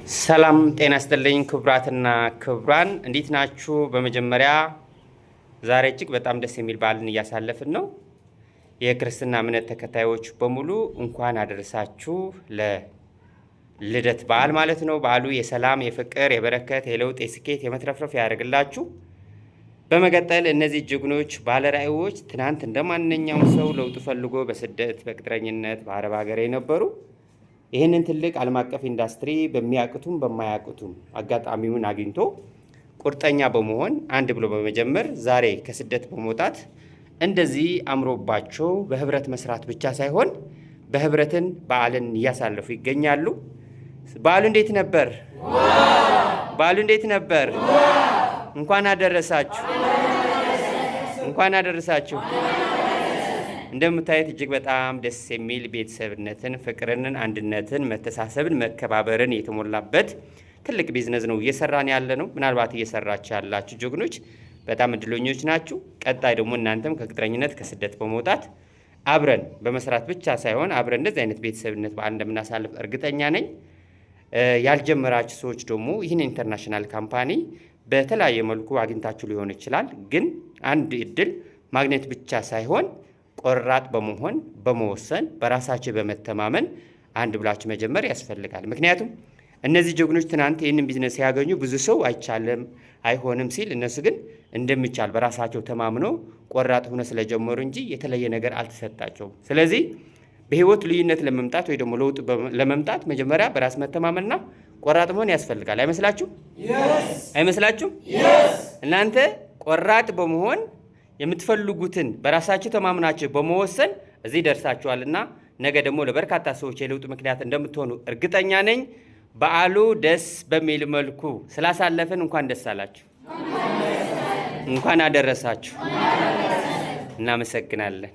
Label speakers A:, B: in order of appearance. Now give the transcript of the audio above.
A: ሰላም ጤና ይስጥልኝ ክቡራትና ክቡራን እንዴት ናችሁ? በመጀመሪያ ዛሬ እጅግ በጣም ደስ የሚል በዓልን እያሳለፍን ነው። የክርስትና እምነት ተከታዮች በሙሉ እንኳን አደረሳችሁ ለልደት በዓል ማለት ነው። በዓሉ የሰላም፣ የፍቅር፣ የበረከት፣ የለውጥ፣ የስኬት፣ የመትረፍረፍ ያደርግላችሁ። በመቀጠል እነዚህ ጀግኖች ባለራዕዮች ትናንት እንደማንኛውም ሰው ለውጥ ፈልጎ በስደት በቅጥረኝነት በአረብ ሀገር የነበሩ ይህንን ትልቅ ዓለም አቀፍ ኢንዱስትሪ በሚያቅቱም በማያቅቱም አጋጣሚውን አግኝቶ ቁርጠኛ በመሆን አንድ ብሎ በመጀመር ዛሬ ከስደት በመውጣት እንደዚህ አምሮባቸው በህብረት መስራት ብቻ ሳይሆን በህብረትን በዓልን እያሳለፉ ይገኛሉ። በዓሉ እንዴት ነበር? በዓሉ እንዴት ነበር? እንኳን አደረሳችሁ። እንኳን አደረሳችሁ። እንደምታዩት እጅግ በጣም ደስ የሚል ቤተሰብነትን፣ ፍቅርን፣ አንድነትን፣ መተሳሰብን፣ መከባበርን የተሞላበት ትልቅ ቢዝነስ ነው እየሰራን ያለ ነው። ምናልባት እየሰራችሁ ያላችሁ ጀግኖች በጣም እድለኞች ናችሁ። ቀጣይ ደግሞ እናንተም ከቅጥረኝነት ከስደት በመውጣት አብረን በመስራት ብቻ ሳይሆን አብረን እንደዚህ አይነት ቤተሰብነት በዓል እንደምናሳልፍ እርግጠኛ ነኝ። ያልጀመራችሁ ሰዎች ደግሞ ይህን ኢንተርናሽናል ካምፓኒ በተለያየ መልኩ አግኝታችሁ ሊሆን ይችላል። ግን አንድ እድል ማግኘት ብቻ ሳይሆን ቆራጥ በመሆን በመወሰን በራሳቸው በመተማመን አንድ ብላችሁ መጀመር ያስፈልጋል። ምክንያቱም እነዚህ ጀግኖች ትናንት ይህንን ቢዝነስ ሲያገኙ ብዙ ሰው አይቻልም አይሆንም ሲል፣ እነሱ ግን እንደሚቻል በራሳቸው ተማምነው ቆራጥ ሆነ ስለጀመሩ እንጂ የተለየ ነገር አልተሰጣቸውም። ስለዚህ በህይወት ልዩነት ለመምጣት ወይ ደግሞ ለውጥ ለመምጣት መጀመሪያ በራስ መተማመንና ቆራጥ መሆን ያስፈልጋል። አይመስላችሁም? አይመስላችሁም? እናንተ ቆራጥ በመሆን የምትፈልጉትን በራሳችሁ ተማምናችሁ በመወሰን እዚህ ደርሳችኋልና ነገ ደግሞ ለበርካታ ሰዎች የለውጥ ምክንያት እንደምትሆኑ እርግጠኛ ነኝ። በዓሉ ደስ በሚል መልኩ ስላሳለፍን እንኳን ደስ አላችሁ፣ እንኳን አደረሳችሁ። እናመሰግናለን።